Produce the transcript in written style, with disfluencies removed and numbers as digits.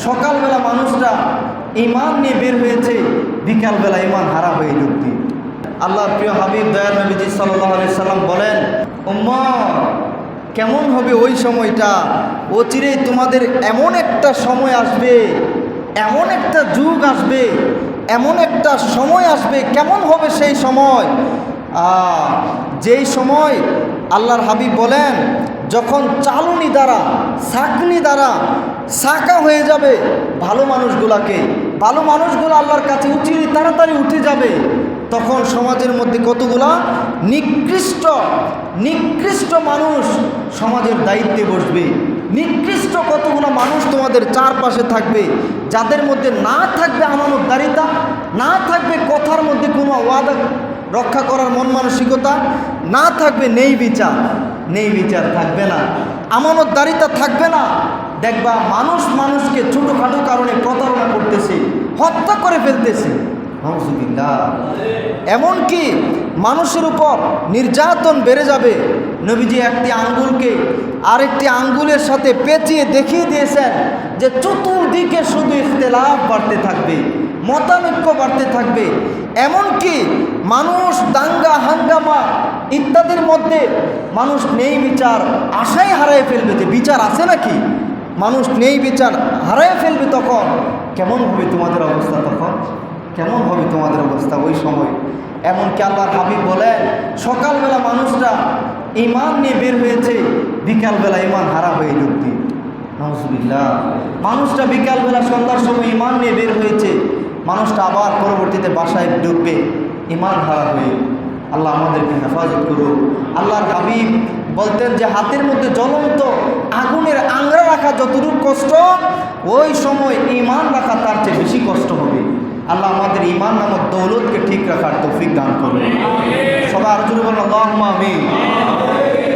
সকালবেলা মানুষরা ঈমান নিয়ে বের হয়েছে, বিকালবেলা ঈমান হারা হয়ে ঢুকবে। আল্লাহর প্রিয় হাবিব দয়ার নবীজি সাল্লাল্লাহু আলাইহি সাল্লাম বলেন, উম্মত কেমন হবে ওই সময়টা, অচিরেই তোমাদের এমন একটা সময় আসবে, এমন একটা যুগ আসবে, এমন একটা সময় আসবে। কেমন হবে সেই সময়? যেই সময় আল্লাহর হাবিব বলেন, যখন চালুনি দ্বারা, ছাঁকনি দ্বারা ছাঁকা হয়ে যাবে ভালো মানুষগুলাকে, ভালো মানুষগুলো আল্লাহর কাছে উচিত তাড়াতাড়ি উঠে যাবে। তখন সমাজের মধ্যে কতগুলা নিকৃষ্ট মানুষ সমাজের দায়িত্বে বসবে। নিকৃষ্ট কতগুলো মানুষ তোমাদের চারপাশে থাকবে, যাদের মধ্যে না থাকবে আমানতদারিতা, না থাকবে কথার মধ্যে কোনো ওয়াদা রক্ষা করার মন মানসিকতা, না থাকবে নেই বিচার থাকবে না, আমানতদারিতা থাকবে না। দেখবা মানুষ মানুষকে ছোটোখাটো কারণে প্রতারণা করতেছে, হত্যা করে ফেলতেছে, নাউযুবিল্লাহ। এমনকি মানুষের উপর নির্যাতন বেড়ে যাবে। নবীজি একটি আঙ্গুলকে আরেকটি আঙ্গুলের সাথে পেঁচিয়ে দেখিয়ে দিয়েছেন যে চতুর্দিকে শুধু ইখতিলাফ বাড়তে থাকবে, মতানৈক্য বাড়তে থাকবে। এমনকি মানুষ দাঙ্গা হাঙ্গামা ইত্যাদির মধ্যে মানুষ নেই বিচার আশাই হারায় ফেলবে, যে বিচার আছে নাকি, মানুষ নেই বিচার হারায় ফেলবে। তখন কেমন হবে তোমাদের অবস্থা? তখন কেমন হবে তোমাদের অবস্থা ওই সময়? এমনকি আল্লাহর হাবিব বলেন, সকালবেলা মানুষরা ঈমান নিয়ে বের হয়েছে, বিকালবেলা ঈমান হারা হয়ে ঢুকবে। নাউযুবিল্লাহ। মানুষটা বিকালবেলা সন্ধ্যার সময় ঈমান নিয়ে বের হয়েছে, মানুষটা আবার পরবর্তীতে বাসায় ঢুকবে ঈমান হারা হয়ে। আল্লাহ আমাদেরকে হেফাজত করুক। আল্লাহর হাবিব বলতেন যে হাতের মধ্যে জ্বলন্ত আগুনের আংরা রাখা যতটুকু কষ্ট, ওই সময় ঈমান রাখা তার চেয়ে বেশি কষ্ট হবে। আল্লাহ আমাদের ঈমান নামক দৌলতকে ঠিক রাখার তৌফিক দান করুন। সবাই আরো জোরে বলুন আল্লাহুম্মা আমিন।